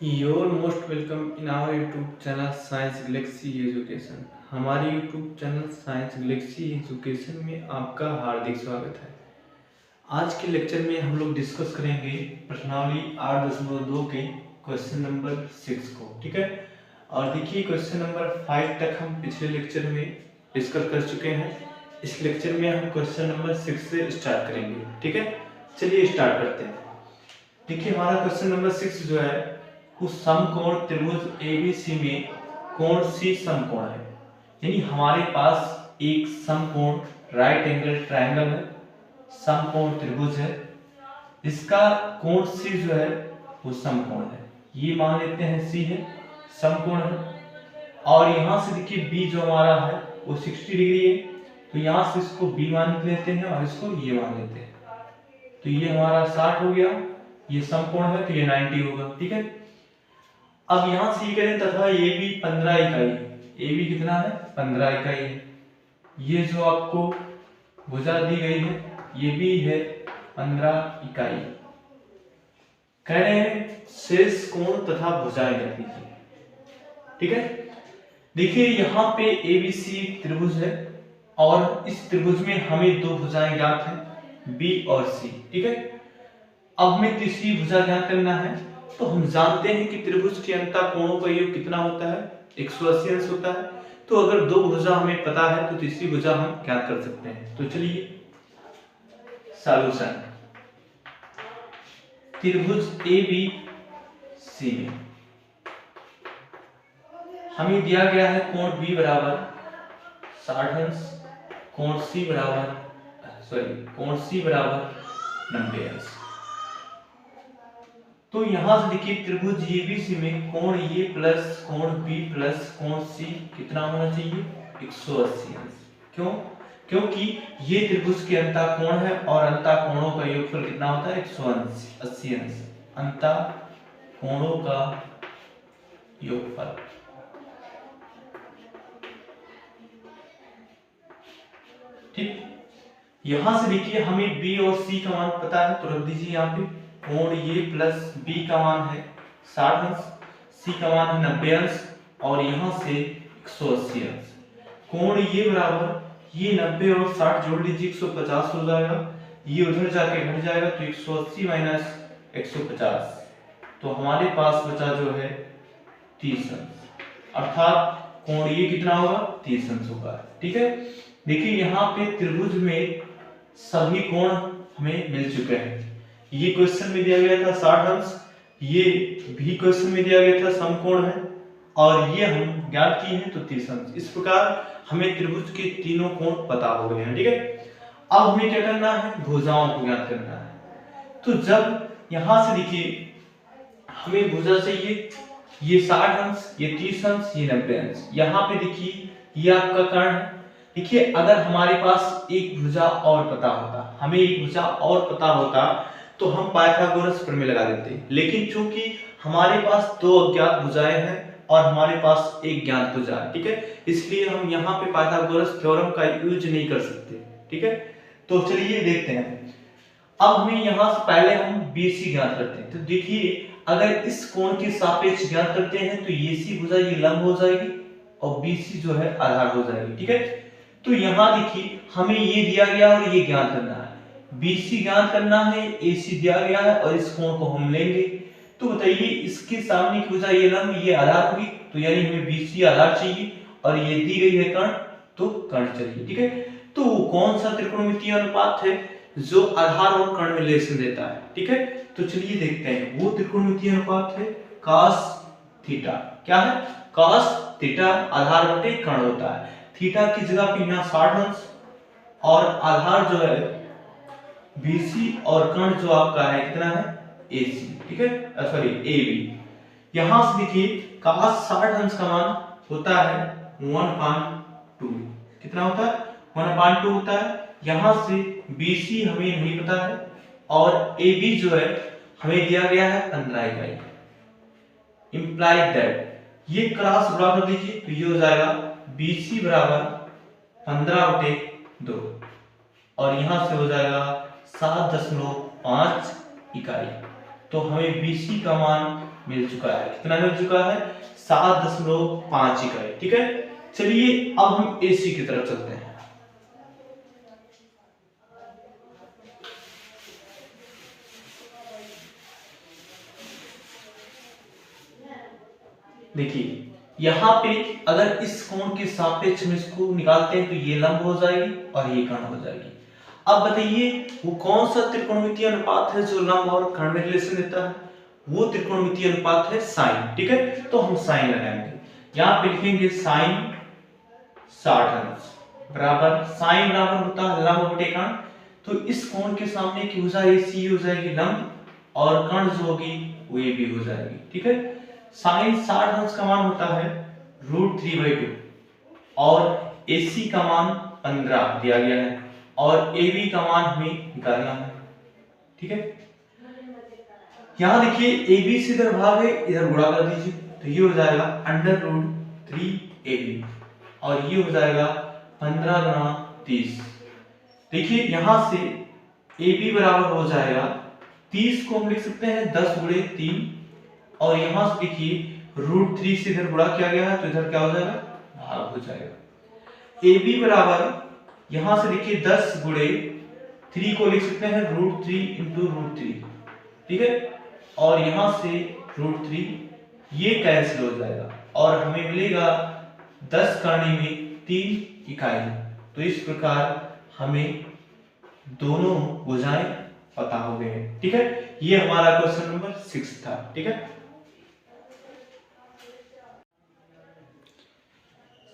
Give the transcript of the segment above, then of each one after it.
Your most welcome in our YouTube channel science galaxy education. हमारे YouTube channel science galaxy education में आपका हार्दिक स्वागत है। आज के लेक्चर में हम लोग डिस्कस करेंगे प्रश्नावली 8.2 के क्वेश्चन नंबर 6 को। ठीक है, और देखिए क्वेश्चन नंबर 5 तक हम पिछले लेक्चर में डिस्कस कर चुके हैं। इस लेक्चर में हम क्वेश्चन नंबर 6 से स्टार्ट करेंगे। ठीक है, चलिए स्टार्ट करते हैं। देखिए हमारा क्वेश्चन नंबर 6 जो है उस समकोण त्रिभुज एबीसी में कोण सी समकोण है। यानी हमारे पास एक समकोण राइट एंगल ट्रायंगल है, समकोण त्रिभुज है, इसका कोण सी जो है वो समकोण है। ये मान लेते हैं सी है, समकोण है। और यहां से देखिए बी जो हमारा है वो 60 डिग्री है, तो यहां से इसको बी मान लेते हैं और इसको ये मान लेते हैं, तो ये हमारा 60 हो गया। ये समकोण है तो ये 90 होगा। ठीक है, अब यहां से करें तथा ये भी 15 इकाई है। ये भी कितना है? 15 इकाई है। ये जो आपको भुजा दी गई है ये भी है 15 इकाई। कह रहे हैं शेष कोण तथा भुजाएं लिख दीजिए। ठीक है, देखिए यहाँ पे एबीसी त्रिभुज है और इस त्रिभुज में हमें दो भुजाएं ज्ञात हैं, बी और सी। ठीक है, अब हमें तीसरी भुजा ज्ञात करना है। तो हम जानते हैं कि त्रिभुज के अंतः कोणों का योग कितना होता है? 180 अंश होता है। तो अगर दो भुजा हमें पता है तो तीसरी भुजा हम ज्ञात कर सकते हैं। तो चलिए सॉल्यूशन, त्रिभुज ए बी सी में हमें दिया गया है कोण बी बराबर 60 अंश, कोण सी बराबर 90 अंश। तो यहां से देखिए त्रिभुज एबीसी में कोण ए प्लस कोण बी प्लस कोण सी कितना होना चाहिए? 180 अंश। क्यों? क्योंकि ये त्रिभुज के अंतः कोण है और अंतः कोणों का योगफल कितना होता है? 180 अंश। अंतः कोणों का योगफल। ठीक, यहां से देखिए हमें बी और सी का मान पता है, तो रख दीजिए यहाँ पे। कोण ए प्लस बी का मान है 60 अंश, सी का मान है 90 अंश और यहां से 180 अंश। कोण ए बराबर ये 90 और 60 जोड़ लीजिए 150 हो जाएगा। ये उधर जाके घट जाएगा तो 180 माइनस 150, तो हमारे पास बचा जो है 30 अंश। अर्थात कोण ए कितना होगा? 30 अंश होगा। ठीक है, देखिए यहाँ पे त्रिभुज में सभी कोण हमें मिल चुके हैं। ये क्वेश्चन में दिया गया था 60 अंश, ये भी क्वेश्चन में दिया गया था समकोण है और ये हम ज्ञात किए हैं तो 30 अंश। इस प्रकार हमें त्रिभुज के तीनों कोण पता हो गए हैं। ठीक है, अब हमें क्या करना है? भुजाओं को ज्ञात करना है। तो जब यहां से देखिए हमें भुजा चाहिए, ये 60 अंश, ये 30 अंश, ये 90 अंश। यहाँ पे देखिए ये आपका कर्ण है। देखिए अगर हमारे पास एक भुजा और पता होता, हमें एक भुजा और पता होता तो हम पाइथागोरस प्रमेय लगा देते, लेकिन चूंकि हमारे पास दो अज्ञात भुजाएं हैं और हमारे पास एक ज्ञात भुजा है, ठीक है, इसलिए हम यहाँ पे पाइथागोरस थ्योरम का यूज नहीं कर सकते। ठीक है, तो चलिए देखते हैं। अब हमें यहाँ से पहले हम BC ज्ञात करते हैं। तो देखिए अगर इस कोण के सापेक्ष ज्ञात करते हैं तो ये सी भुजा ये लंब हो जाएगी और BC जो है आधार हो जाएगी। ठीक है, तो यहाँ देखिए हमें ये दिया गया और ये ज्ञात करना है, BC ज्ञात करना है, AC दिया गया है और इस कोण को हम लेंगे। तो बताइए इसके सामने की भुजा ये लंब ये आधार होगी, तो यानी हमें BC आधार चाहिए और ये दी गई है कर्ण, तो कर्ण चाहिए। ठीक है, तो कौन सा त्रिकोणमितीय अनुपात है जो आधार और कर्ण में रिलेशन देता है? ठीक है, तो चलिए देखते हैं। वो त्रिकोणमितीय अनुपात है cos थीटा। क्या है? cos थीटा आधार बटे कर्ण होता है। थीटा की जगह पे यहाँ 60 अंश और आधार जो है BC और कर्ण जो आपका है कितना है? AC। ठीक है, सॉरी AB। यहां से देखिए cos 60 अंश का मान होता है 1/2। कितना होता है? 1/2 होता है। यहां से BC हमें नहीं पता है और AB जो है हमें दिया गया है 15 इकाई। इंप्लाइड दैट ये क्रॉस बड़ा कर दीजिए तो ये हो जाएगा BC बराबर 15/2 और यहां से हो जाएगा 7.5 इकाई। तो हमें BC का मान मिल चुका है। कितना मिल चुका है? 7.5 इकाई। ठीक है, चलिए अब हम AC की तरफ चलते हैं। देखिए यहाँ पे अगर इस कोण के सापेक्ष में इसको निकालते हैं तो ये लंब हो जाएगी और ये कर्ण हो जाएगी। अब बताइए वो कौन सा त्रिकोणमितीय अनुपात है जो लंब और कर्ण में रिलेशन देता है? वो त्रिकोणमितीय अनुपात है साइन। ठीक है, तो हम साइन लगाएंगे। यहाँ पे लिखेंगे साइन 60 अंश बराबर, साइन बराबर होता है लंब बटे कर्ण। तो इस कोण के सामने की भुजा AC हो जाएगी लंब और कर्ण जो होगी वो AB हो जाएगी। ठीक है, साइन 60 अंश का मान होता है √3/2 और AC का मान 15 दिया गया है और AB का मान हमें निकालना है। ठीक है, यहां देखिए AB से इधर भाग है, इधर गुणा कर दीजिए तो ये हो जाएगा √3AB और ये हो जाएगा 15 गुणा 30। देखिए यहां से AB बराबर हो जाएगा 30 को हम लिख सकते हैं 10 गुणे 3 और यहां से देखिए √3 से इधर गुणा किया गया है तो इधर क्या हो जाएगा? भाग हो जाएगा। AB बराबर यहां से देखिए 10 गुणे 3 को लिख सकते हैं √3 × √3। ठीक है, और यहां से √3 ये कैंसिल हो जाएगा और हमें मिलेगा 10 करने में 3 इकाई। तो इस प्रकार हमें दोनों भुजाएं पता हो गए हैं। ठीक है, ये हमारा क्वेश्चन नंबर 6 था। ठीक है,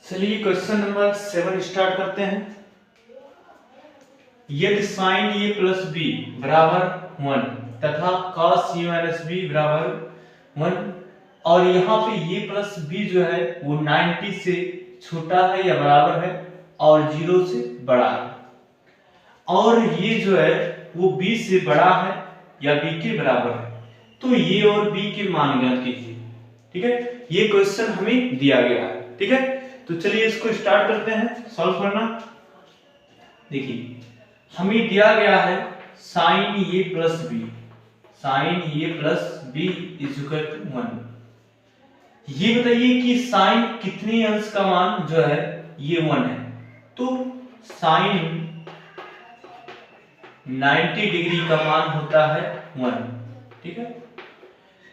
चलिए क्वेश्चन नंबर 7 स्टार्ट करते हैं। यदि sin A प्लस B बराबर 1 तथा cos A माइनस B बराबर 1 और यहाँ पे A प्लस B जो है वो 90 से छोटा है या बराबर है और 0 से बड़ा है और ये जो है वो B से बड़ा है या B के बराबर है, तो ये और B के मान ज्ञात कीजिए। ठीक है, ये क्वेश्चन हमें दिया गया है। ठीक है, तो चलिए इसको स्टार्ट करते हैं सॉल्व करना। देखिए हमें दिया गया है sin A plus B, sin A plus B = 1। ये बताइए कि sin कितने अंश का मान जो है ये 1 है, तो sin 90 डिग्री का मान होता है 1। ठीक है,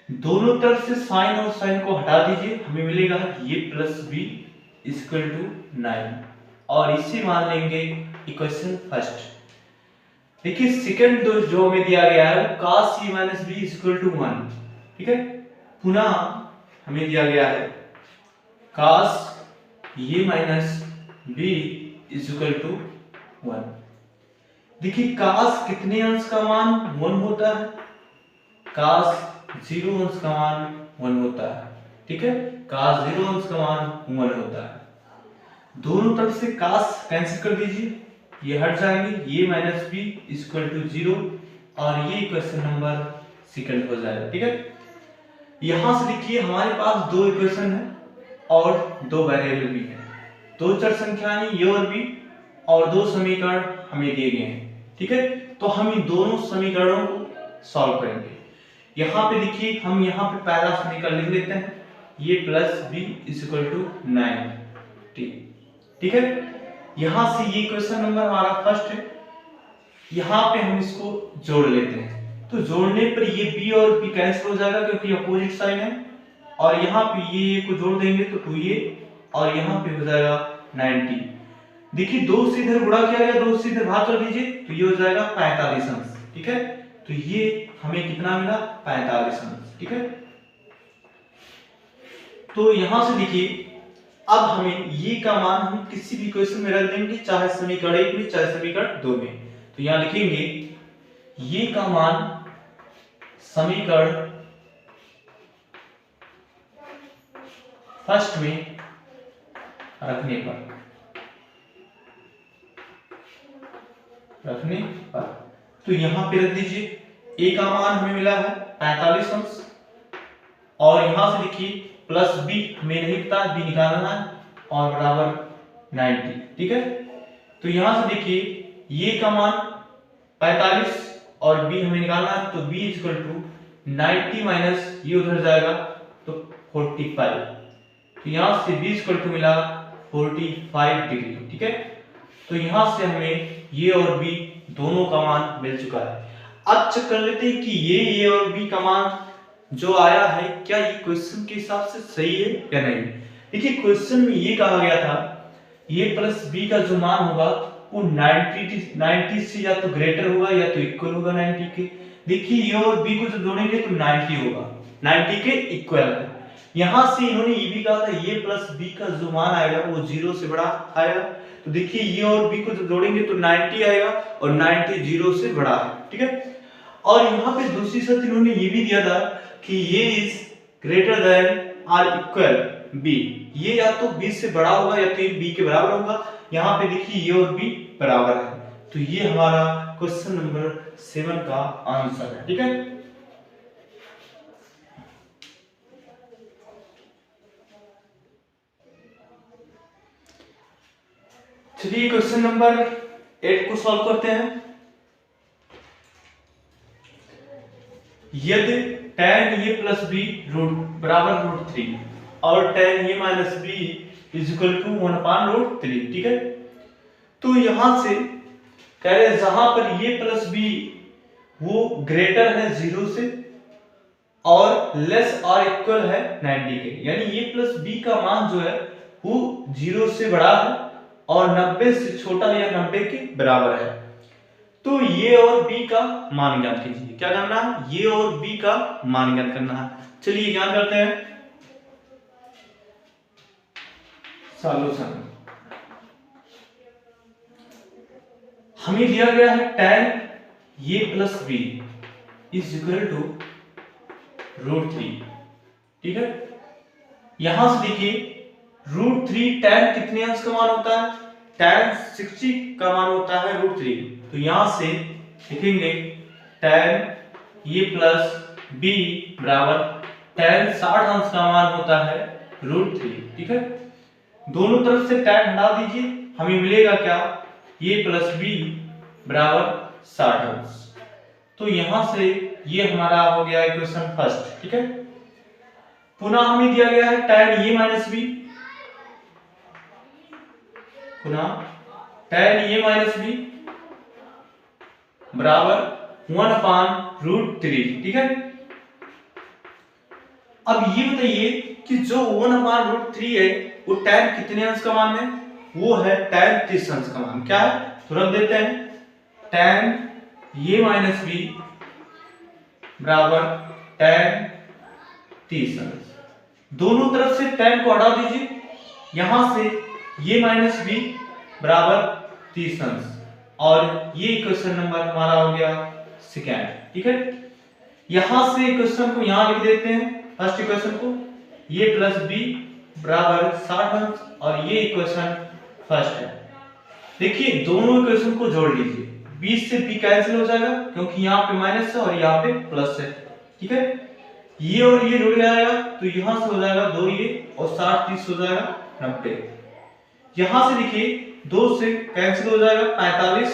दोनों तरफ से sin और sin को हटा दीजिए, हमें मिलेगा ये प्लस B = 9 और इसे मान लेंगे इक्वेशन फर्स्ट। देखिए सेकंड जो हमें दिया गया है cos A माइनस B = 1। ठीक है, पुनः हमें दिया गया है cos A माइनस B = 1। देखिए cos कितने अंश का मान 1 होता है? cos 0 अंश का मान 1 होता है। ठीक है, cos 0 अंश का मान 1 होता है। दोनों तरफ से cos कैंसिल कर दीजिए, ये हट जाएंगे, ये माइनस B = 0 और ये क्वेश्चन नंबर सेकंड हो जाएगा। ठीक है, यहां से देखिए हमारे पास दो इक्वेशन है और दो वेरिएबल भी है, दो चर संख्याएं ये और B और दो समीकरण हमें दिए गए हैं। ठीक है, तो हम इन दोनों समीकरणों को सॉल्व करेंगे। यहाँ पे देखिए हम यहाँ पे पहला समीकरण लिख लेते हैं, ये प्लस B = 9। ठीक है, यहां से ये क्वेश्चन नंबर हमारा फर्स्ट है, यहाँ पे हम इसको जोड़ लेते हैं तो जोड़ने पर ये B और B कैंसिल हो जाएगा क्योंकि अपोजिट साइन है और यहाँ पे ये को जोड़ देंगे तो 2A और यहाँ पे हो जाएगा 90। देखिए 2 से इधर गुणा किया गया, 2 से इधर भाग कर दीजिए तो ये हो जाएगा 45 अंश। ठीक है, तो ये हमें कितना मिला? 45 अंश। ठीक है, तो यहां से देखिए अब हमें ये का मान हम किसी भी इक्वेशन में रख देंगे, चाहे समीकरण 1 में चाहे समीकरण 2 में। तो यहां लिखेंगे ये का मान समीकरण फर्स्ट में रखने पर तो यहां पे रख दीजिए। ए का मान हमें मिला है 45 अंश और यहां से देखिए प्लस B हमें नहीं पता, B निकालना है और बराबर 90। ठीक है, तो यहां से देखिए ये का मान 45 और B हमें निकालना है तो B = 90 माइनस ये उधर जाएगा तो 45, तो यहां से b इक्वल टू मिला 45 डिग्री। ठीक है, तो यहां से हमें ये और b दोनों का मान मिल चुका है। अब चेक कर लेते हैं कि ये और b का मान जो आया है क्या ये क्वेश्चन के हिसाब से सही है या नहीं। देखिए क्वेश्चन में ये कहा गया था ये प्लस b का जो मान होगा वो 90 से या तो ग्रेटर होगा या तो इक्वल होगा 90 के। देखिए ये और b को जो जोड़ेंगे तो 90 होगा, 90 के इक्वल है। यहां से इन्होंने ये भी कहा था ये प्लस b का जो मान आएगा वो 0 से बड़ा आएगा, तो देखिए ये और b को जो जोड़ेंगे तो 90 आएगा और 90 0 से बड़ा है। ठीक है, और यहाँ पे दूसरी शर्त इन्होंने ये भी दिया था कि ये is greater than or equal b, ये या तो b से बड़ा होगा या तो ये b के बराबर होगा। यहाँ पे देखिए ये और b बराबर है, तो ये हमारा क्वेश्चन नंबर 7 का आंसर है। ठीक है, चलिए क्वेश्चन नंबर 8 को सॉल्व करते हैं। यदि tan a plus b root बराबर रूट 3 और tan a minus b is equal to 1 upon root 3। ठीक है, तो यहां से कह रहे जहां पर a प्लस b वो ग्रेटर है 0 से और लेस और इक्वल है 90 के, यानी a प्लस b का मान जो है वो 0 से बड़ा है और 90 से छोटा या 90 के बराबर है। तो ये और b का मान ज्ञात कीजिए। क्या करना है, ये और b का मान ज्ञात करना है। चलिए ज्ञात करते हैं। सॉल्यूशन हमें दिया गया है tan a plus b is equal to root 3। ठीक है, यहां से देखिए रूट 3 tan कितने अंश का मान होता है, tan 60 का मान होता है रूट 3, तो यहां से लिखेंगे tan a प्लस b बराबर tan 60 अंश का मान होता है रूट 3। ठीक है, दोनों तरफ से tan हटा दीजिए, हमें मिलेगा क्या a प्लस b बराबर 60 अंश। तो यहां से ये हमारा हो गया इक्वेशन फर्स्ट। ठीक है, पुनः हमें दिया गया है tan a माइनस b, पुनः tan a माइनस b बराबर 1 अपान रूट 3। ठीक है, अब ये बताइए कि जो 1 अपान रूट 3 है वो tan कितने अंश का मान है, वो है tan 30 अंश का मान। क्या है तो रख देते हैं tan a माइनस b बराबर tan 30 अंश। दोनों तरफ से tan को हटा दीजिए, यहां से a माइनस b बराबर 30 अंश, और ये क्वेश्चन नंबर हमारा हो गया सेकेंड। ठीक है, यहां से क्वेश्चन को यहां लिख देते हैं फर्स्ट इक्वेशन को, a प्लस b बराबर 60 अंश, और ये इक्वेशन फर्स्ट है। देखिए दोनों इक्वेशन को जोड़ लीजिए, 20 से b कैंसिल हो जाएगा क्योंकि यहाँ पे माइनस है और यहाँ पे प्लस है। ठीक है, ये और ये जुड़ जाएगा तो यहां से हो जाएगा 2 ये और 60 30 हो जाएगा 90। यहां से देखिए 2 से कैंसिल हो जाएगा 45,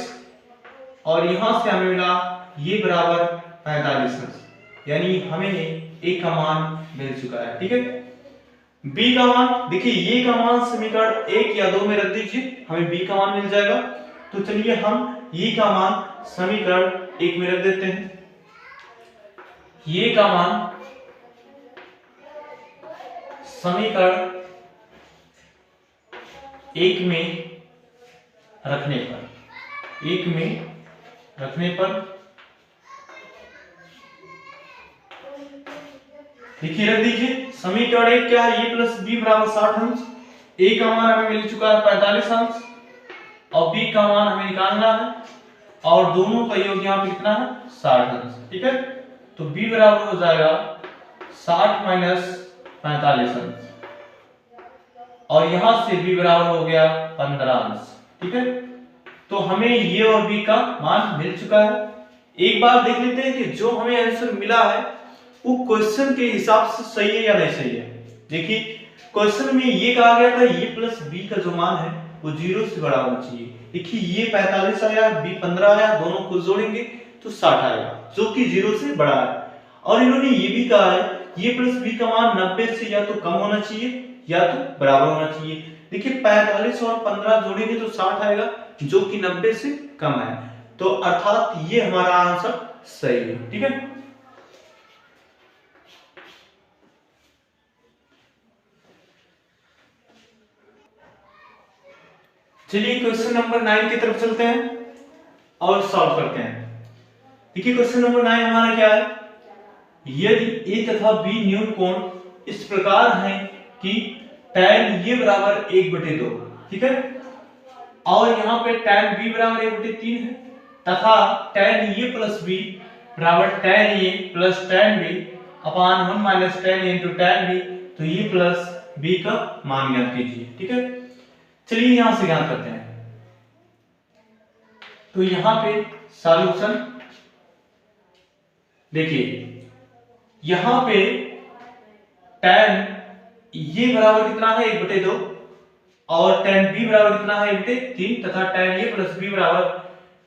और यहां से हमें मिला ये बराबर 45 अंश, यानी हमें a का मान मिल चुका है। ठीक है, b का मान देखिए ये का मान समीकरण 1 या 2 में रख दीजिए, हमें b का मान मिल जाएगा। तो चलिए हम ये का मान समीकरण 1 में रख देते हैं। ये का मान समीकरण 1 में रखने पर देखिए रख दीजिए समीकरण 1 क्या है, a प्लस b बराबर 60 अंश, a का मान हमें मिल चुका है 45 अंश और b का मान हमें निकालना है, और दोनों का योग यहाँ पे कितना है 60 अंश। ठीक है, तो b बराबर हो जाएगा 60 माइनस 45 अंश, और यहां से b बराबर हो गया 15 अंश। ठीक है, तो हमें ये और b का मान मिल चुका है। एक बार देख लेते हैं कि जो हमें आंसर मिला है वो क्वेश्चन के हिसाब से सही है या नहीं सही है। देखिए क्वेश्चन में ये कहा गया था a प्लस b का जो मान है वो 0 से बड़ा होना चाहिए। देखिए ये 45 आया, b 15 आया, दोनों को जोड़ेंगे तो 60 आएगा जो कि 0 से बड़ा है। और इन्होंने ये भी कहा है ये प्लस बी का मान 90 से या तो कम होना चाहिए या तो बराबर होना चाहिए। देखिए 45 और 15 जोड़ेंगे तो 60 आएगा जो कि 90 से कम है, तो अर्थात ये हमारा आंसर सही है। ठीक है, चलिए क्वेश्चन नंबर 9 की तरफ चलते हैं और सॉल्व करते हैं। देखिए क्वेश्चन नंबर 9 हमारा क्या है, यदि ए तथा बी न्यून कोण इस प्रकार हैं कि tan ये बराबर 1/2, ठीक है, और यहाँ पे tan b बराबर 1/3 है तथा tan ये प्लस b बराबर tan a plus tan b upon 1 minus tan a into tan b, तो ये प्लस b का मान ज्ञात कीजिए। ठीक है, चलिए यहां से ज्ञात करते हैं। तो यहां पे सॉल्यूशन देखिए, यहां पे tan ये बराबर कितना है 1/2 और tan b बराबर कितना है 1/3 तथा tan a प्लस b बराबर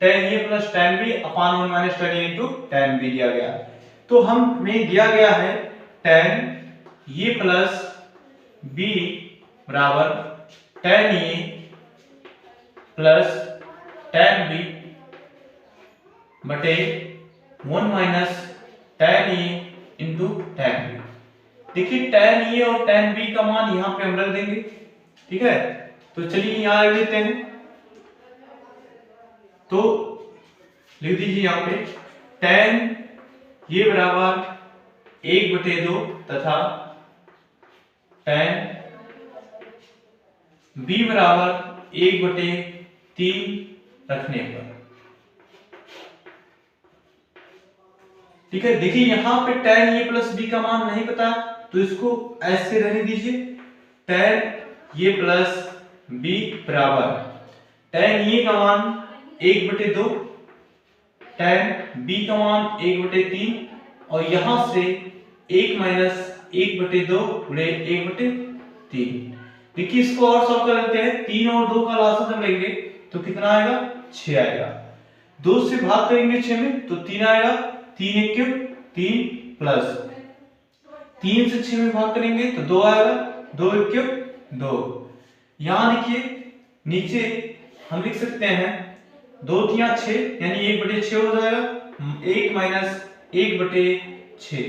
tan a plus tan b upon 1 minus tan a into tan b दिया गया। तो हमें दिया गया है tan a प्लस b बराबर tan a plus tan b बटे 1 minus tan a into tan b। देखिए tan a और tan b का मान यहां पे हम रख देंगे। ठीक है, तो चलिए यहां रख लेते हैं, तो लिख दीजिए यहां पे tan ये बराबर 1/2 तथा tan b बराबर 1/3 रखने पर। ठीक है, देखिए यहां पे tan a प्लस b का मान नहीं पता तो इसको ऐसे रहने दीजिए, tan a प्लस b बराबर tan a का मान 1/2, tan b का मान 1/3 और यहां से 1 माइनस 1/2 गुणे 1/3। देखिए इसको और सॉल्व कर लेते हैं, 3 और 2 का लसागु जब लेंगे तो कितना आएगा 6 आएगा, 2 से भाग करेंगे 6 में तो 3 आएगा, 3 1 क्यूब 3 प्लस 3 से 6 में भाग करेंगे तो 2 आएगा, 2 1 क्यूब 2। यहां देखिए नीचे हम लिख सकते हैं 2 3 6 यानी 1/6 हो जाएगा, 1 माइनस 1/6।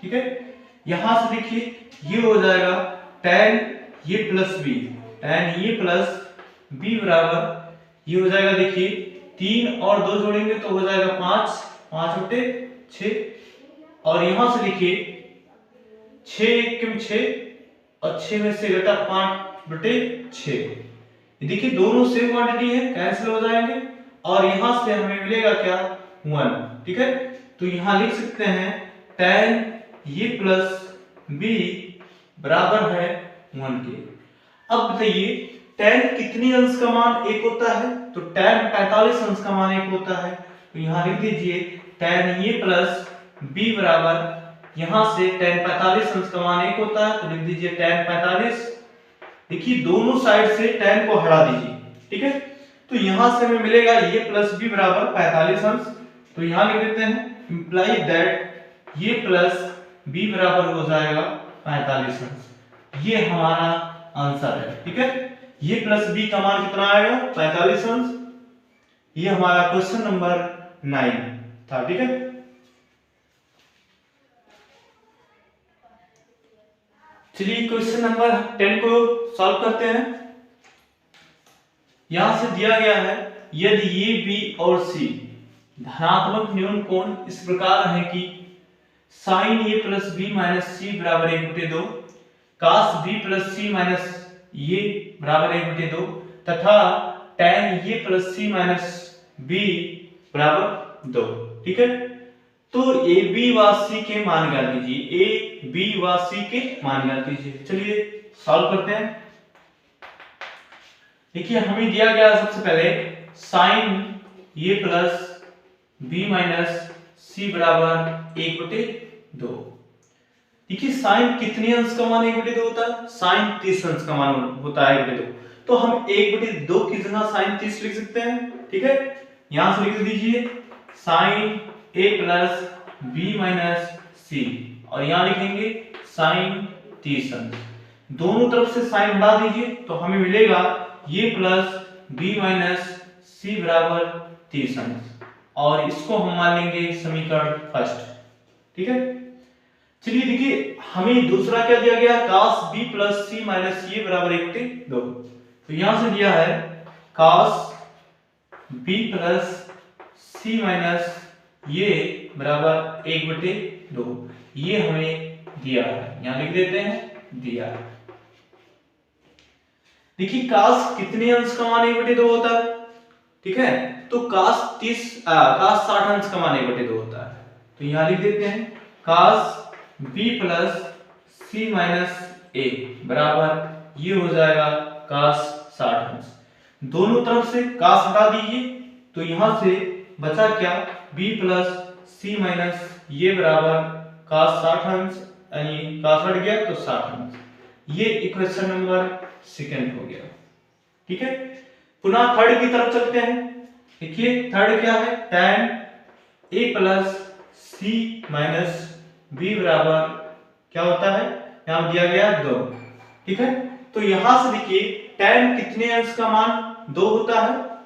ठीक है, यहां से देखिए ये हो जाएगा tan ये प्लस b, tan ये प्लस b बराबर ये हो जाएगा, देखिए 3 और 2 जोड़ेंगे तो हो जाएगा 5, 5/6 और यहां से देखिए 6 1 क्यूब 6 और 6 में से घटा 5/6। देखिए दोनों सेम क्वांटिटी है, कैंसिल हो जाएंगे और यहां से हमें मिलेगा क्या 1। ठीक है, तो यहां लिख सकते हैं tan ये प्लस b बराबर है 1 के। अब बताइए tan कितनी अंश का मान 1 होता है, तो tan 45 अंश का मान 1 होता है, तो यहां लिख दीजिए tan ये प्लस b बराबर यहां से tan 45 अंश का मान 1 होता है तो लिख दीजिए tan 45। देखिए दोनों साइड से tan को हटा दीजिए। ठीक है, तो यहां से हमें मिलेगा ये प्लस b बराबर 45 अंश, तो यहां लिख देते हैं इंप्लाई दैट ये प्लस b बराबर हो जाएगा 45 अंश। ये हमारा आंसर है। ठीक है, ये प्लस b का मान कितना आएगा 45 अंश। ये हमारा क्वेश्चन नंबर 9 था। ठीक है, चलिए क्वेश्चन नंबर 10 को सॉल्व करते हैं। यहां से दिया गया है यदि ये b और c धनात्मक न्यून कोण इस प्रकार है कि sin a plus b minus c बराबर 1/2, cos b plus c minus ये बराबर 1/2 तथा tan a plus c minus b बराबर 2। ठीक है, तो a b व c के मान ज्ञात कीजिए, a b व c के मान ज्ञात कीजिए। चलिए सॉल्व करते हैं। देखिए हमें दिया गया सबसे पहले sin a plus b minus c बराबर 1/2। देखिए sin कितने अंश का मान 1/2 होता है, sin 30 अंश का मान होता है 1/2, तो हम 1/2 की जगह sin 30 लिख सकते हैं। ठीक है, यहां से लिख दीजिए sin a plus B minus C, और यहाँ लिखेंगे साइन 30 अंश। दोनों तरफ से साइन हटा दीजिए तो हमें मिलेगा ये प्लस बी माइनस सी बराबर 30 अंश, और इसको हम मान लेंगे समीकरण फर्स्ट। ठीक है, चलिए देखिए हमें दूसरा क्या दिया गया, cos b plus c minus ये बराबर 1/2। तो यहां से दिया है cos b plus c minus ये बराबर 1/2, ये हमें दिया है, यहां लिख देते हैं दिया है। देखिए cos कितने अंश का मान 1/2 होता है, ठीक है, तो cos 60 अंश का मान 1/2 होता है। तो यहां लिख देते हैं cos b plus c minus ए बराबर ये हो जाएगा cos 60 अंश। दोनों तरफ से cos हटा दीजिए तो यहां से बचा क्या, b प्लस सी माइनस ये बराबर cos 60 अंश, यानी cos हट गया तो 60 अंश। ये इक्वेशन नंबर सेकंड हो गया। ठीक है, पुनः थर्ड की तरफ चलते हैं। देखिए थर्ड क्या है, tan a plus c minus b बराबर क्या होता है, यहां दिया गया 2। ठीक है, तो यहां से देखिए tan कितने अंश का मान 2 होता है,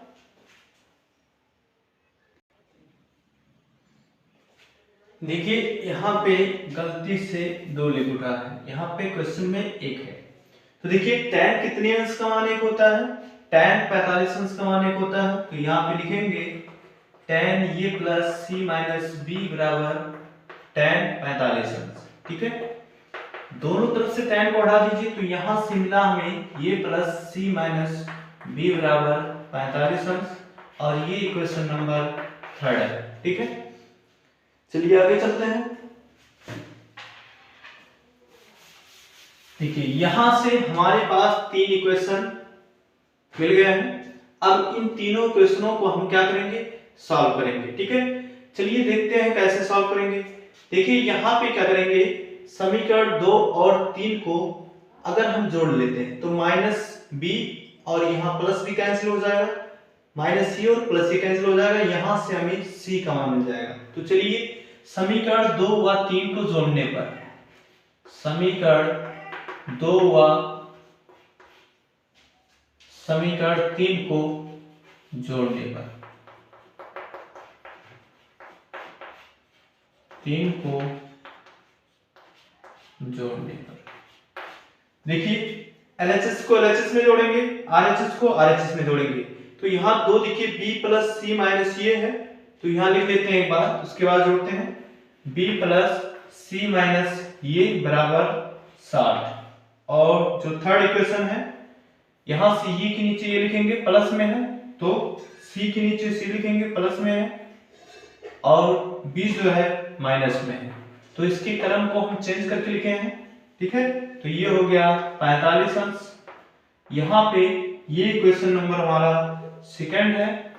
देखिए यहां पे गलती से 2 लिख उठा है, यहां पे क्वेश्चन में 1 है। तो देखिए tan कितने अंश का मान 1 होता है, tan 45 अंश का मान 1 होता है। तो यहां पे लिखेंगे tan ये प्लस सी माइनस बी बराबर tan 45 अंश। ठीक है, दोनों तरफ से tan को हटा दीजिए तो यहां से मिला हमें ये प्लस सी माइनस बी बराबर 45 अंश, और ये इक्वेशन नंबर थर्ड है। ठीक है, चलिए आगे चलते हैं। देखिए यहां से हमारे पास 3 इक्वेशन मिल गए हैं। अब इन तीनों इक्वेशनों को हम क्या करेंगे, सॉल्व करेंगे। ठीक है, चलिए देखते हैं कैसे सॉल्व करेंगे। देखिए यहां पे क्या करेंगे, समीकरण 2 और 3 को अगर हम जोड़ लेते हैं तो माइनस बी और यहाँ प्लस बी कैंसिल हो जाएगा, माइनस सी और प्लस सी कैंसिल हो जाएगा, यहां से हमें सी का मान मिल जाएगा। तो चलिए समीकरण 2 व 3 को जोड़ने पर, समीकरण 2 व समीकरण 3 को जोड़ने पर, 3 को जोड़ने पर देखिए LHS को LHS में जोड़ेंगे, RHS को RHS में जोड़ेंगे। तो यहाँ 2 देखिए b प्लस सी माइनस ये है, तो यहाँ लिख लेते हैं एक बार, उसके बाद जोड़ते हैं b प्लस सी माइनस ये बराबर 60, और जो थर्ड इक्वेशन है यहाँ सी ही के नीचे ये लिखेंगे प्लस में है, तो सी के नीचे सी लिखेंगे प्लस में है, और b जो है माइनस में है। तो इसके क्रम को हम चेंज करके लिखे हैं। ठीक है, तो ये हो गया 45 अंश। यहाँ पे ये इक्वेशन नंबर हमारा सेकंड है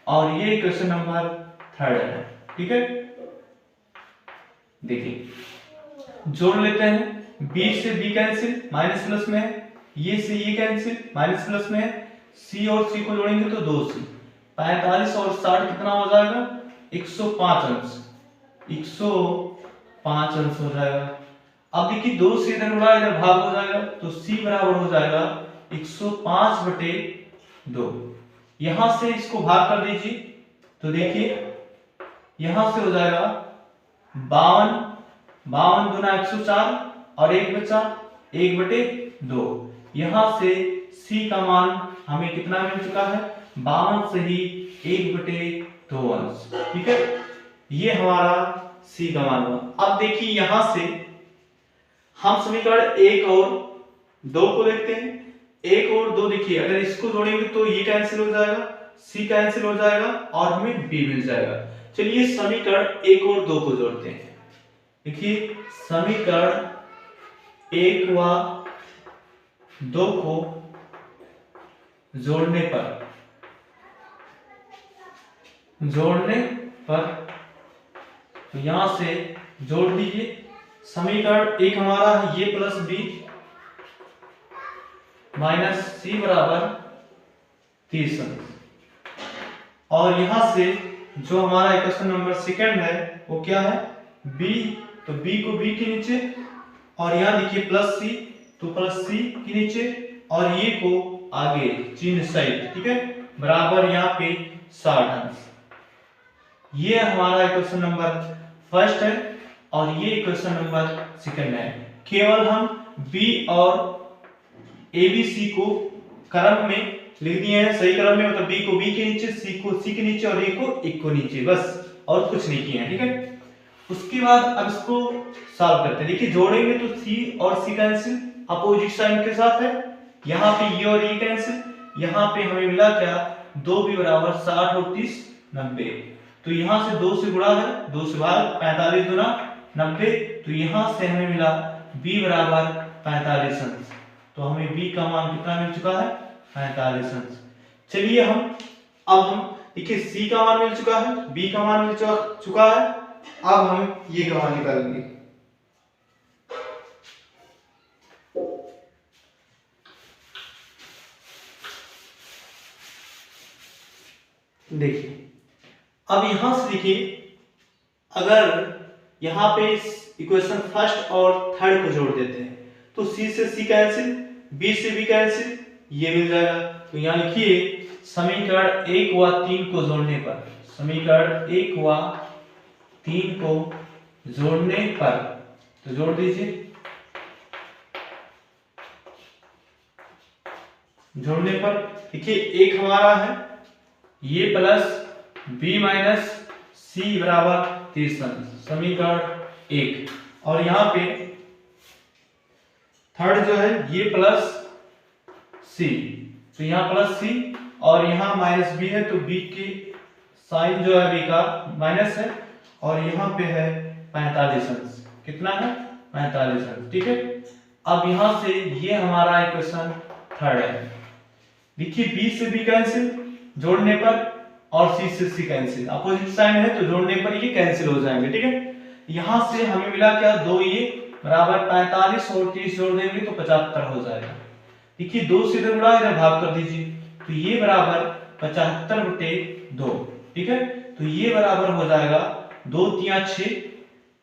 और ये इक्वेशन नंबर थर्ड है। ठीक है, देखिए जोड़ लेते हैं, b से b कैंसिल माइनस प्लस में है, ये से ये कैंसिल माइनस प्लस में है, c और c को जोड़ेंगे तो 2c, 45 और 60 कितना हो जाएगा, 105 अंश, 105 अंश हो जाएगा। अब देखिए 2 से इधर उड़ा इधर भाग हो जाएगा, तो c बराबर हो जाएगा 105/2। यहां से इसको भाग कर दीजिए तो देखिए यहां से हो जाएगा 52, 52 दूना 104 और 1 बचा 1/2। यहां से c का मान हमें कितना मिल चुका है, 52 से ही 1/2 अंश। ठीक है, ये हमारा c का मान हुआ। अब देखिए यहां से हम समीकरण 1 और 2 को देखते हैं। 1 और 2 देखिए अगर इसको जोड़ेंगे तो ये कैंसिल हो जाएगा, c कैंसिल हो जाएगा और हमें b मिल जाएगा। चलिए समीकरण 1 और 2 को जोड़ते हैं। देखिए समीकरण 1 व 2 को जोड़ने पर तो यहां से जोड़ दीजिए। समीकरण 1 हमारा ये प्लस बी माइनस सी बराबर 30 अंश, और यहां से जो हमारा इक्वेशन नंबर सेकंड है वो क्या है, b, तो b को b के नीचे और यहाँ लिखिए प्लस c, तो प्लस c के नीचे और ये को आगे चिन्ह सहित, ठीक है, बराबर यहाँ पे 60 अंश। ये हमारा इक्वेशन नंबर फर्स्ट है और ये इक्वेशन नंबर सेकंड है। केवल हम b और abc को क्रम में लिख दिए हैं, सही क्रम में, मतलब b को b के नीचे, c को c के नीचे और a को 1 को नीचे, बस और कुछ नहीं किए हैं, ठीक है। उसके बाद अब इसको सॉल्व करते हैं। देखिए जोड़ेंगे तो c और c कैंसिल अपोजिट साइन के साथ है, यहाँ पे ये और ये कैंसिल, यहाँ पे हमें मिला क्या, 2b बराबर 60 और 30 90, तो यहाँ से 2 से गुणा है, 2 से भाग, 45 गुना 90, तो यहाँ से हमें मिला b बराबर 45 अंश। तो हमें b का मान कितना मिल चुका है, 45 अंश। चलिए अब हम देखिए c का मान मिल चुका है, b का मान मिल चुका है, अब हम ये का मान निकालेंगे। देखिए अब यहां से देखिए, अगर यहां पे इक्वेशन फर्स्ट और थर्ड को जोड़ देते हैं तो c से c कैंसिल, b से b कैंसिल, ये मिल जाएगा। तो यहां लिखिए समीकरण 1 व 3 को जोड़ने पर, समीकरण 1 व 3 को जोड़ने पर, तो जोड़ दीजिए, जोड़ने पर देखिए एक हमारा है ये प्लस b माइनस c बराबर 30 अंश, समीकरण 1, और यहाँ पे थर्ड जो है ये प्लस c, तो यहाँ प्लस c और यहाँ माइनस b है, तो b की साइन जो है b का माइनस है और यहाँ पे है 45 अंश, कितना है 45 अंश, ठीक है। अब यहाँ से ये हमारा इक्वेशन थर्ड है। देखिए b से b कैंसिल जोड़ने पर और c से c कैंसिल, अपोजिट साइन है तो जोड़ने पर ये कैंसिल हो जाएंगे, ठीक है। यहाँ से हमें मिला क्या, 2 ये बराबर 45 और 30 जोड़ देंगे तो 75 हो जाएगा। देखिए 2 से इधर गुणा, इधर भाग कर दीजिए, तो ये बराबर 75/2, ठीक है। तो ये बराबर हो जाएगा 2 3 6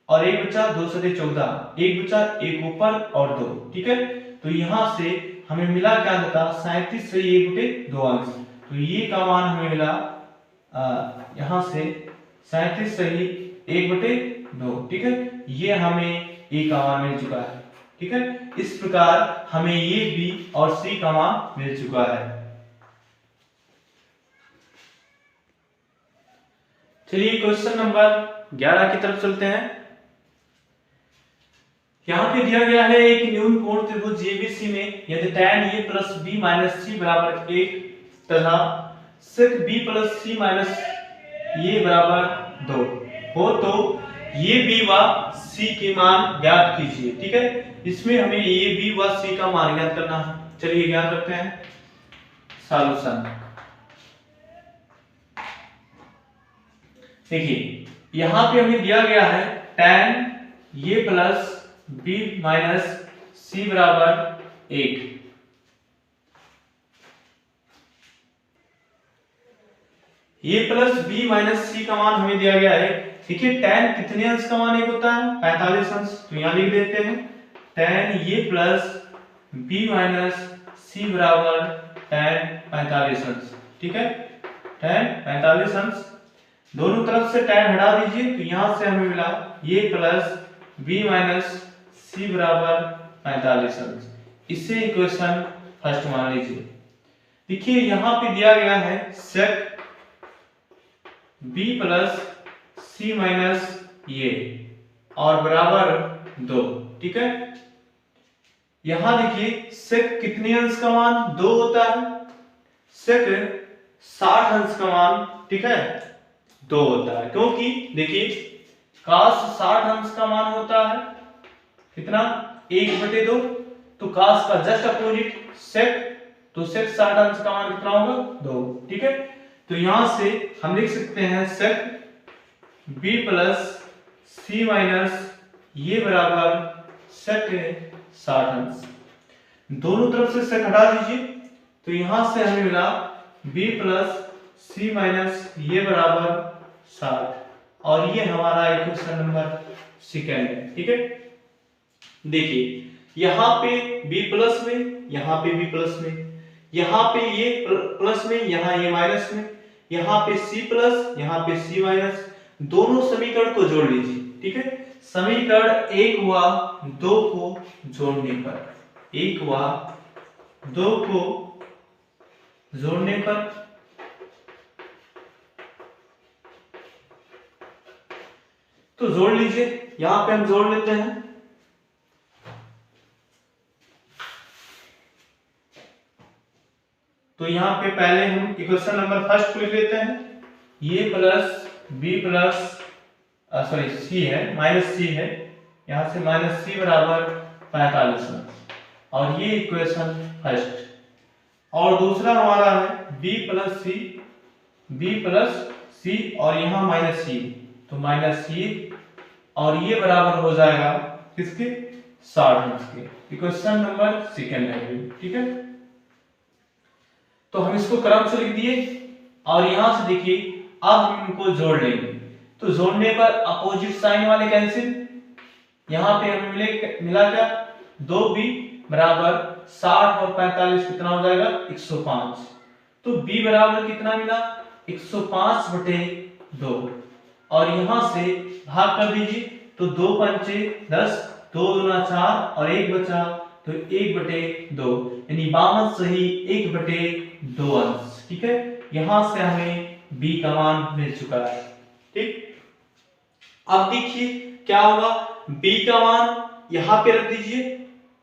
और 1 बचा, 2 से 14, 1 बचा, 1 ऊपर और 2, ठीक है। तो यहाँ से हमें मिला क्या होता, 37 से 1/2 अंश, तो ये का मान हमें मिला यहाँ से 37 से 1/2, ठीक है। ये हमें ए का मान मिल चुका है, ठीक है। इस प्रकार हमें ये बी और सी का मान मिल चुका है। चलिए क्वेश्चन नंबर 11 की तरफ चलते हैं। यहाँ पे दिया गया है एक न्यून कोण त्रिभुज जेबीसी में यदि tan a plus b minus c बराबर 1 तथा sec b plus c minus a बराबर 2 हो तो ये b व c के मान ज्ञात कीजिए, ठीक है। इसमें हमें a b व c का मान ज्ञात करना है। चलिए ज्ञात करते हैं सॉल्यूशन। देखिए यहाँ पे हमें दिया गया है tan a plus b minus c बराबर 1, ये प्लस b माइनस c का मान हमें दिया गया है। देखिए tan कितने अंश का मान एक होता है, 45 अंश, तो यहाँ लिख देते हैं tan a plus b minus c बराबर tan 45 अंश, ठीक है। tan 45 अंश, दोनों तरफ से tan हटा दीजिए, तो यहाँ से हमें मिला ये प्लस b माइनस c बराबर 45 अंश। इसे इक्वेशन फर्स्ट मान लीजिए। देखिए यहाँ पे दिया गया है sec b plus c minus a और बराबर 2, ठीक है। यहां देखिए sec कितने अंश का मान 2 होता है, sec 60 अंश का मान, ठीक है, 2 होता है, क्योंकि देखिए cos 60 अंश का मान होता है कितना, 1/2, तो cos का जस्ट अपोजिट sec, तो sec 60 अंश का मान कितना होगा 2, ठीक है। तो यहां से हम लिख सकते हैं sec b plus c minus ये बराबर sec 60 अंश। दोनों तरफ से sec हटा दीजिए, तो यहां से हमें मिला b प्लस c माइनस ये बराबर 60 और ये हमारा इक्वेशन नंबर सेकंड है। ठीक है, देखिए यहाँ पे b प्लस में, यहाँ पे b प्लस में, यहाँ पे ये प्लस में, यहाँ ये माइनस में, यहाँ पे c प्लस, यहाँ पे c माइनस, दोनों समीकरण को जोड़ लीजिए। ठीक है, समीकरण 1 व 2 को जोड़ने पर, 1 व 2 को जोड़ने पर तो जोड़ लीजिए, यहां पे हम जोड़ लेते हैं। तो यहां पे पहले हम इक्वेशन नंबर फर्स्ट को लिख लेते हैं, ये plus b plus sorry c है, माइनस सी है, यहां से माइनस सी बराबर 45 और ये इक्वेशन फर्स्ट। और दूसरा हमारा है b प्लस सी और यहाँ माइनस सी, तो माइनस सी और ये बराबर हो जाएगा किसके, 60 के। इक्वेशन नंबर सेकंड है। ठीक है, तो हम इसको क्रम से लिख दिए और यहां से देखिए अब हम इनको जोड़ लेंगे। तो जोड़ने पर अपोजिट साइन वाले कैंसिल, यहां पे हमें मिला क्या, 2b बराबर 60 और 45 कितना हो जाएगा, 105। तो b बराबर कितना मिला, 105 बटे 2 और यहां से भाग कर दीजिए, तो 2 पंचे 10, 2 दूना 4 और 1 बचा, तो 1 बटे 2 यानी 52 सही 1 बटे 2 अंश। ठीक है, यहां से हमें b का मान मिल चुका है। ठीक, अब देखिए क्या होगा, b का मान यहां पे रख दीजिए,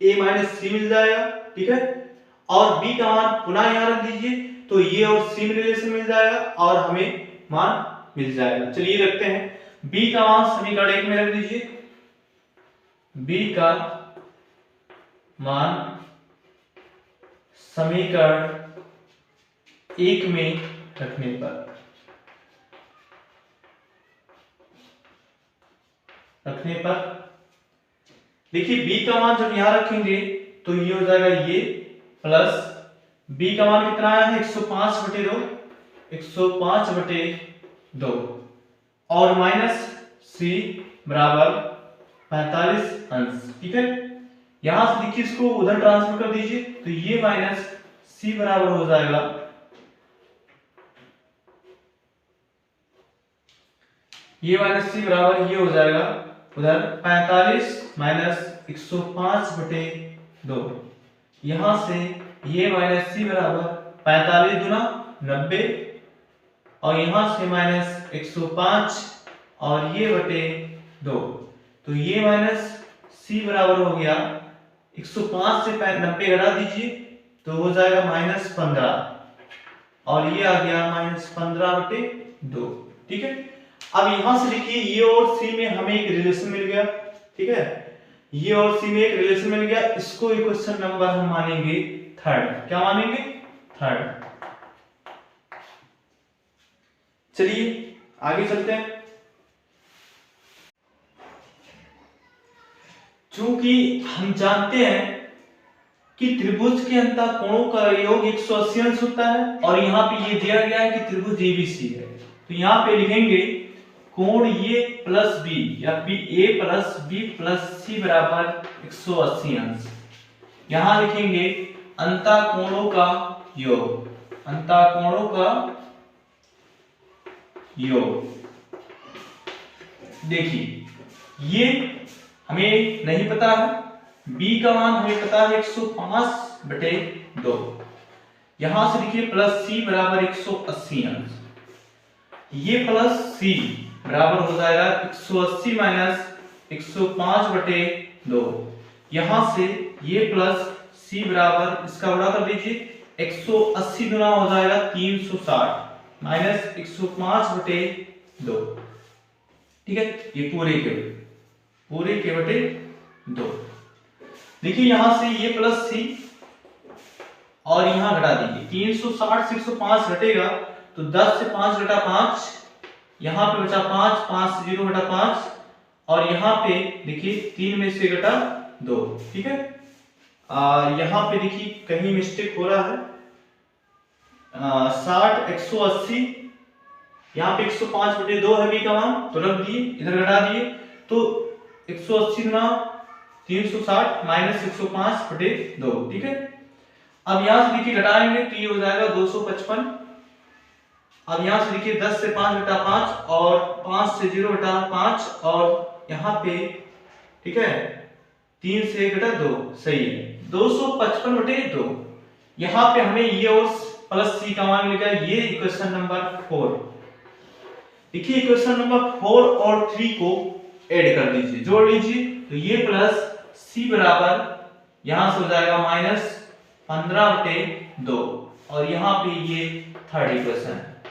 a माइनस सी मिल जाएगा। ठीक है, और b का मान पुनः यहां रख दीजिए, तो ये और c में रिलेशन मिल जाएगा और हमें मान मिल जाएगा। चलिए रखते हैं, b का मान समीकरण 1 में रख दीजिए, b का मान समीकरण 1 में रखने पर देखिए b का मान जब यहां रखेंगे तो ये हो जाएगा ये प्लस b का मान कितना आया है, 105 बटे 2, 105 बटे 2 और माइनस c बराबर 45 अंश। ठीक है, यहां से देखिए इसको उधर ट्रांसफर कर दीजिए, तो ये माइनस c बराबर हो जाएगा, ये माइनस c बराबर ये हो जाएगा उधर 45 माइनस 105 बटे 2, यहां से ये माइनस c बराबर 45 गुना 90 और यहां से माइनस 105 और ये बटे 2, तो ये माइनस c बराबर हो गया 105 से 90 घटा दीजिए, तो हो जाएगा माइनस 15 और ये आ गया माइनस 15 बटे 2। ठीक है, अब यहां से देखिए ये और c में हमें एक रिलेशन मिल गया। ठीक है, ये और c में एक रिलेशन मिल गया, इसको इक्वेशन नंबर हम मानेंगे थर्ड। क्या मानेंगे, थर्ड। चलिए आगे चलते हैं। चूंकि हम जानते हैं कि त्रिभुज के अंतःकोणों का योग 180 अंश होता है और यहाँ पे ये दिया गया है कि त्रिभुज ABC है, तो यहाँ पे लिखेंगे कोण ये प्लस बी या ए प्लस बी प्लस सी बराबर 180 अंश। यहां लिखेंगे अंतःकोणों का योग, अंतःकोणों का योग। देखिए ये हमें नहीं पता है, b का मान हमें पता है 105 बटे 2, यहां से देखिए प्लस c बराबर 180 अंश, ये प्लस c बराबर हो जाएगा 180 माइनस 105 बटे 2, यहां से ये प्लस c बराबर इसका गुणा कर दीजिए, 180 गुना हो जाएगा 360 माइनस 105 बटे 2। ठीक है, ये पूरे के बटे 2। देखिए यहां से ये प्लस c और यहां घटा दीजिए, 360 से 105 घटेगा तो 10 से 5 घटा 5, यहां पे बचा 5, 5 से 0 घटा 5 और यहां पे देखिए 3 में से घटा 2। ठीक है, यहां पे देखिए कहीं मिस्टेक हो रहा है, 60 180 यहाँ पे 105/2 है बी का मान, तो रख दिए, इधर घटा दिए, तो 180 गुना 360 माइनस 105/2, ठीक है। अब यहाँ से देखिए घटाएंगे तो ये हो जाएगा 255। अब यहाँ से देखिए 10 से 5 घटा 5 और 5 से 0 घटा 5 और यहाँ पे, ठीक है, 3 से घटा 2, सही है, 255/2। यहाँ पे हमें ये और प्लस सी का मान मिलेगा, ये इक्वेशन नंबर 4। देखिए इक्वेशन नंबर 4 और 3 को ऐड कर दीजिए, जोड़ लीजिए, तो ये प्लस सी बराबर यहां से हो जाएगा माइनस 15/2 और यहाँ पे ये थर्ड इक्वेशन है,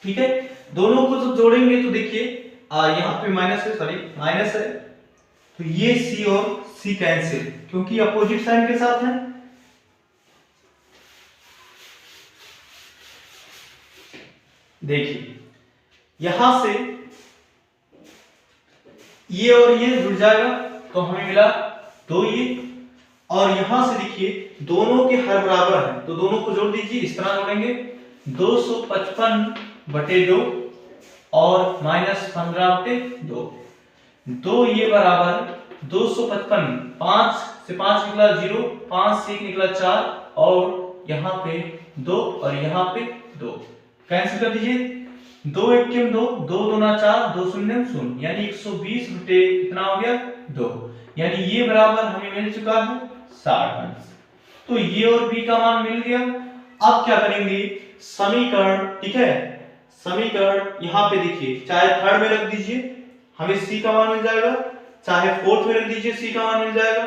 ठीक है। दोनों को जब जोड़ेंगे तो देखिए यहाँ पे माइनस है, सॉरी माइनस है, तो ये सी और सी कैंसिल क्योंकि अपोजिट साइन के साथ है। देखिए यहां से ये और ये जुड़ जाएगा तो हमें मिला 2 ये, और यहां से देखिए दोनों के हर बराबर है तो दोनों को जोड़ दीजिए, इस तरह जोड़ेंगे 255/2 और माइनस 15/2, 2 ये बराबर 255, 5 से 5 निकला 0, 5 से 1 निकला 4 और यहाँ पे 2 और यहाँ पे 2, कैंसिल कर दीजिए, 2 1 के 2, 2 दूना 4, 2 शून्य 0, यानी 120 कितना हो गया 2, यानी ये बराबर हमें मिल चुका है 60 अंश। तो ये और बी का मान मिल गया। अब क्या करेंगे, समीकरण, ठीक है, समीकरण यहाँ पे देखिए, चाहे थर्ड में रख दीजिए हमें सी का मान मिल जाएगा, चाहे फोर्थ में रख दीजिए सी का मान मिल जाएगा।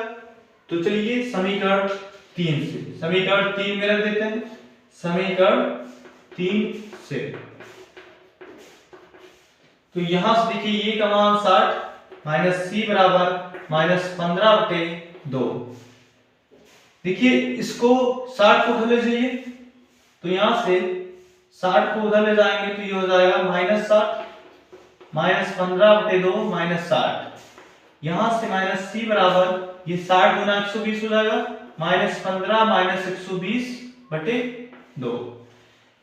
तो चलिए समीकरण 3 से, समीकरण 3 में रख देते हैं, समीकरण 3 से, तो यहां से देखिए ये का मान 60 माइनस सी बराबर माइनस 15/2। देखिए इसको 60 को उधर ले जाइए, तो यहां से 60 को उधर ले जाएंगे तो ये हो जाएगा माइनस 60 माइनस 15/2 माइनस 60, यहां से माइनस सी बराबर ये 60 गुना 120 हो जाएगा, माइनस 15 माइनस 120/2,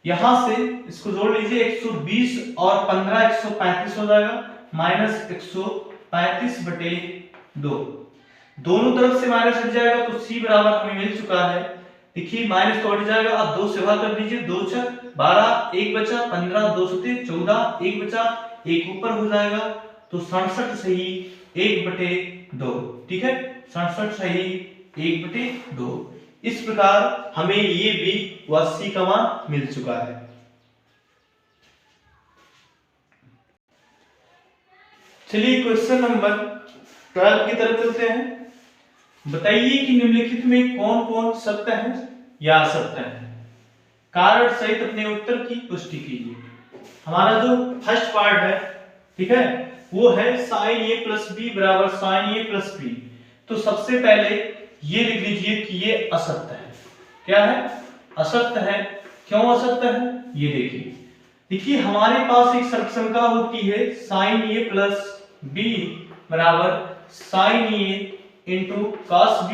यहां से इसको जोड़ लीजिए 120 और 15 135 हो जाएगा, माइनस 135/2, दोनों तरफ से माइनस हट जाएगा तो सी बराबर हमें मिल चुका है। देखिए माइनस तो हट जाएगा, अब 2 से भाग कर दीजिए, 2 6 12, 1 बचा, 15 2 से 14, 1 बचा, 1 ऊपर हो जाएगा, तो 67 सही 1/2, ठीक है, 67 सही 1/2। इस प्रकार हमें ये बी व सी का मान मिल चुका है। चलिए क्वेश्चन नंबर 12 की तरफ चलते हैं। बताइए कि निम्नलिखित में कौन कौन सत्य है या असत्य है, कारण सहित अपने उत्तर की पुष्टि कीजिए। हमारा जो फर्स्ट पार्ट है, ठीक है, वो है sin a प्लस बी बराबर sin a प्लस बी। तो सबसे पहले ये लिख लीजिए कि ये असत्य है। क्या है, असत्य है। क्यों असत्य है, ये देखिए, देखिए हमारे पास एक सर्वसंख्या होती है sin a प्लस बी बराबर sin a into cos b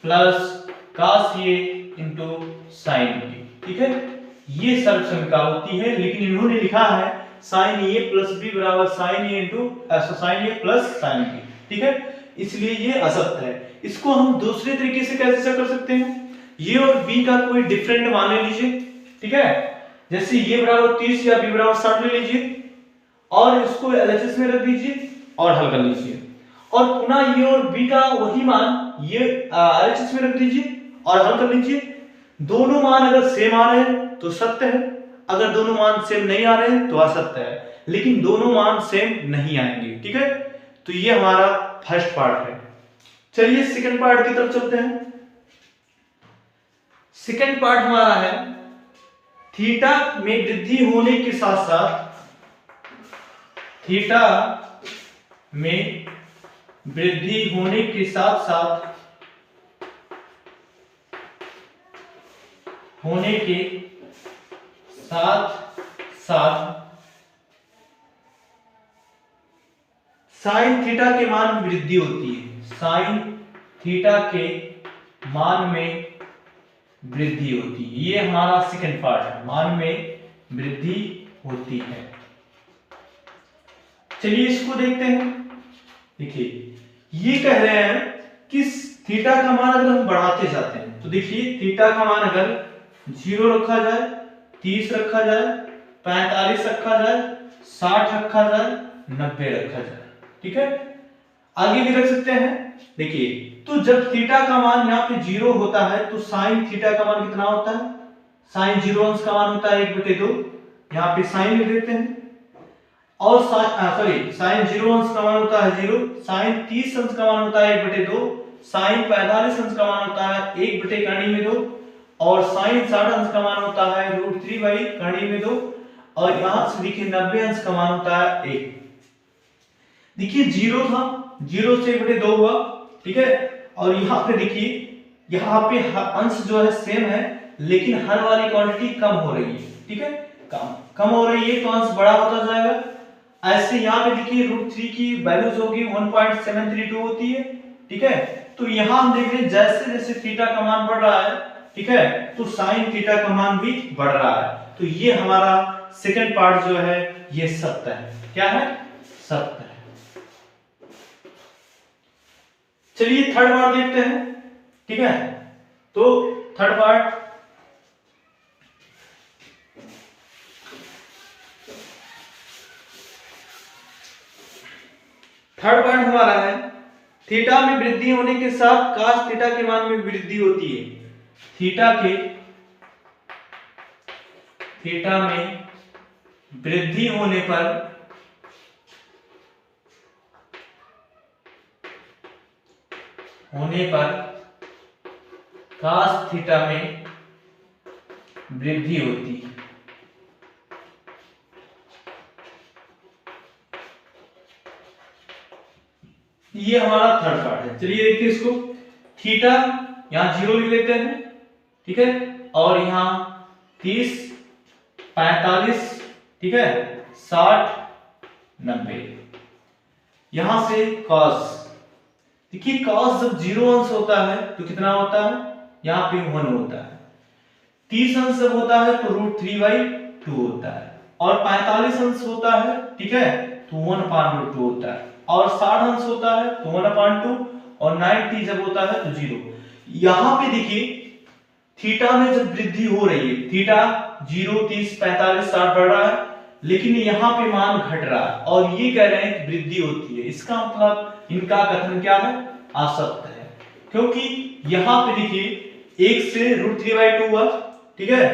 plus cos a into sin b, ठीक है, ये सर्वसंख्या होती है, लेकिन इन्होंने लिखा है sin a प्लस b बराबर sin a into sin a plus sin b, ठीक है, इसलिए ये असत्य है। इसको हम दूसरे तरीके से कैसे चेक कर सकते हैं, ये और b का कोई डिफरेंट मान ले लीजिए, ठीक है, जैसे ये बराबर 30 या b बराबर 60 ले लीजिए और इसको एलएचएस में रख दीजिए और हल कर लीजिए, और पुनः ये और b का वही मान ये एलएचएस में रख दीजिए और हल कर लीजिए। दोनों मान अगर सेम आ रहे हैं तो सत्य है, अगर दोनों मान सेम नहीं आ रहे हैं तो असत्य है, लेकिन दोनों मान सेम नहीं आएंगे, ठीक है। तो ये हमारा फर्स्ट पार्ट है। चलिए सेकंड पार्ट की तरफ चलते हैं। सेकंड पार्ट हमारा है थीटा में वृद्धि होने के साथ साथ, थीटा में वृद्धि होने के साथ साथ साइन थीटा के मान में वृद्धि होती है, साइन थीटा के मान में वृद्धि होती है। ये हमारा सेकंड पार्ट है, मान में वृद्धि होती है। चलिए इसको देखते हैं। देखिए ये कह रहे हैं कि थीटा का मान अगर हम बढ़ाते जाते हैं तो देखिए थीटा का मान अगर 0 रखा जाए, 30 रखा जाए, 45 रखा जाए, 60 रखा जाए, 90 रखा जाए, ठीक है, आगे भी रख सकते हैं। देखिए तो जब थीटा का मान यहाँ पे 0 होता है तो साइन थीटा का मान कितना होता है, साइन 0 अंश का मान होता है 1/2, यहाँ पे साइन लिख देते हैं। और साइन 0 अंश का मान होता है 0, साइन 30 अंश का मान होता है 1/2, साइन 45 अंश का मान होता है 1/2 और साइन 60 अंश का मान होता है √3/2 और यहां से देखिए 90 अंश का मान होता है 1। देखिए 0 था, 0 से 1/2 हुआ, ठीक है, और यहाँ पे देखिए यहाँ पे अंश जो है सेम है लेकिन हर वाली क्वांटिटी कम हो रही है, ठीक है, कम हो रही है तो अंश बड़ा होता जाएगा। ऐसे यहाँ पे देखिए √3 की वैल्यूज होगी 1.732 होती है, ठीक है, तो यहाँ हम देख रहे हैं जैसे जैसे थीटा का मान बढ़ रहा है, ठीक है, तो साइन थीटा का मान भी बढ़ रहा है। तो ये हमारा सेकंड पार्ट जो है ये सत्य है। क्या है? सत्य है। चलिए थर्ड पार्ट देखते हैं, ठीक है, तो थर्ड पार्ट हमारा है थीटा में वृद्धि होने के साथ cos थीटा के मान में वृद्धि होती है। थीटा में वृद्धि होने पर cos थीटा में वृद्धि होती है। ये हमारा थर्ड पार्ट है। चलिए देखते हैं इसको। थीटा यहां 0 लिख लेते हैं, ठीक है, और यहां 30, 45, ठीक है, 60, 90, यहां से cos, देखिए cos जब 0 अंश होता है तो कितना होता है, यहां पे 1 होता है। 30 अंश जब होता है तो √3/2 होता है और 45 अंश होता है, ठीक है, तो 1/√2 होता है और 60 अंश होता है तो 1/2 और 90 जब होता है तो 0। यहां पे देखिए थीटा में जब वृद्धि हो रही है, थीटा 0, 30, 45, 60 बढ़ रहा है लेकिन यहां पे मान घट रहा है और ये कह रहे हैं कि वृद्धि होती है। इसका मतलब इनका कथन क्या है, असत्य है, क्योंकि यहां पे देखिए 1 से √3/2 हुआ, ठीक है,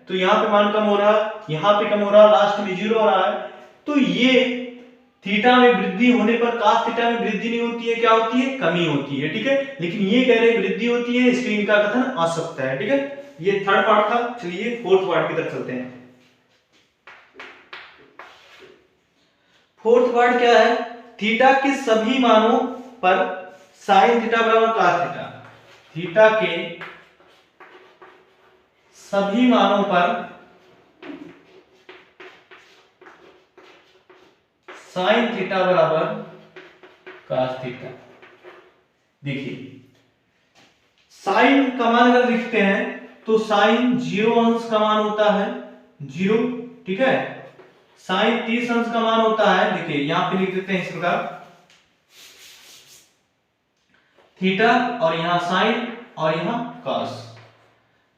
तो यहां पे मान कम हो रहा है, यहां पे कम हो रहा है, लास्ट में 0 हो रहा है। तो ये थीटा में वृद्धि होने पर cos थीटा में वृद्धि नहीं होती है, क्या होती है, कमी होती है, ठीक है, लेकिन ये कह रहे हैं वृद्धि होती है, इसलिए इनका कथन असत्य है, ठीक है। ये थर्ड पार्ट था। चलिए फोर्थ पार्ट की तरफ चलते हैं। फोर्थ पार्ट क्या है, थीटा के सभी मानों पर साइन थीटा बराबर cos थीटा, थीटा के सभी मानों पर साइन थीटा बराबर cos थीटा। देखिए साइन का मान अगर लिखते हैं तो साइन 0 अंश का मान होता है 0, ठीक है, साइन 30 अंश का मान होता है, देखिए यहां पे लिख देते हैं इस प्रकार थीटा और यहां साइन और यहां cos।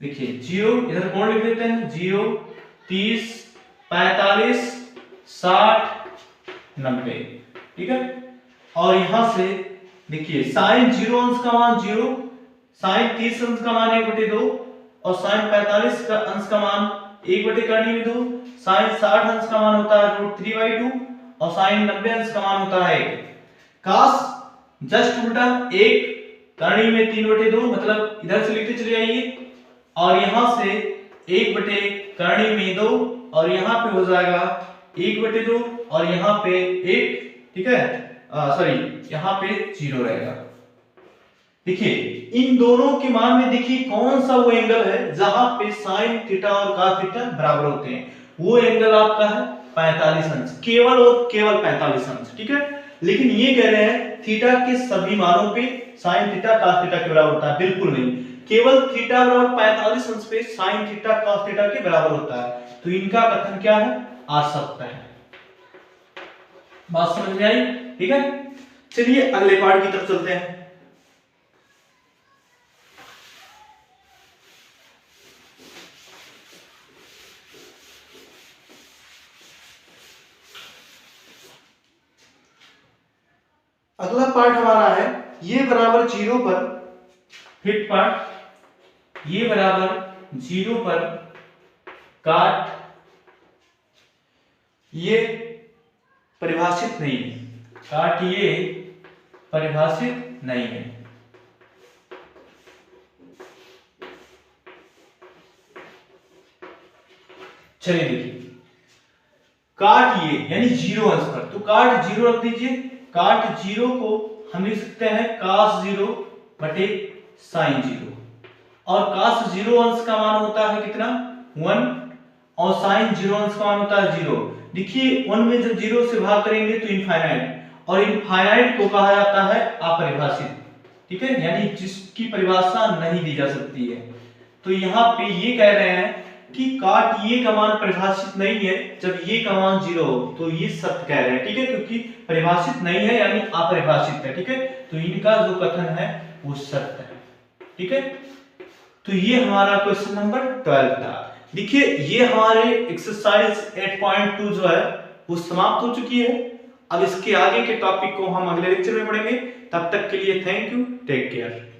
देखिए 0 इधर कोण लिख देते हैं 0, 30, 45, 60, 90, ठीक है, और यहां से देखिए साइन 0 अंश का मान 0, साइन 30 अंश का मान 1/2 और साइन 45 का अंश का मान 1/2, साइन 60 अंश का मान होता है √3/2 और साइन 90 अंश का मान होता है 1। cos जस्ट उल्टा 1 करणी में 3/2, मतलब इधर से लिखते चले जाइए और यहां से 1/1 करणी में 2 और यहां पे हो जाएगा 1/2 और यहाँ पे 1, ठीक है, सॉरी यहाँ पे 0 रहेगा। देखिए इन दोनों के मान में देखिए कौन सा वो एंगल है जहां पे साइन थीटा और cos थीटा बराबर होते हैं, वो एंगल आपका है 45 अंश, केवल और केवल 45 अंश, ठीक है, लेकिन ये कह रहे हैं थीटा के सभी मानों पे साइन थीटा cos थीटा के बराबर होता है, बिल्कुल नहीं, केवल थीटा बराबर 45 अंश पे साइन थीटा cos थीटा के बराबर होता है। तो इनका कथन क्या है, आ सकता है। बात समझ में आई? ठीक है, चलिए अगले पार्ट की तरफ चलते हैं। अगला पार्ट हमारा है ये बराबर 0 पर, फिफ्थ पार्ट, ये बराबर 0 पर काट ये परिभाषित नहीं है, काट ये परिभाषित नहीं है। चलिए देखिए, काट ये यानी 0 अंश पर, तो काट 0 रख दीजिए। काट 0 को हम लिख सकते हैं cos 0 बटे sin 0, और cos 0 अंश का मान होता है कितना 1, और sin 0 अंश का मान होता है 0। देखिए 1 में जब 0 से भाग करेंगे तो इनफाइनाइट, और इनफाइनाइट को कहा जाता है अपरिभाषित, ठीक है, यानी जिसकी परिभाषा नहीं दी जा सकती है। तो यहाँ पे ये कह रहे हैं कि काट ये का मान परिभाषित नहीं है जब ये का मान 0 हो, तो ये सत्य कह रहे हैं, ठीक है, क्योंकि परिभाषित नहीं है यानी अपरिभाषित है, ठीक है, तो इनका जो कथन है वो सत्य है, ठीक है। तो ये हमारा क्वेश्चन नंबर 12 था। देखिए ये हमारे एक्सरसाइज 8.2 जो है वो समाप्त हो चुकी है। अब इसके आगे के टॉपिक को हम अगले लेक्चर में पढ़ेंगे। तब तक के लिए थैंक यू, टेक केयर।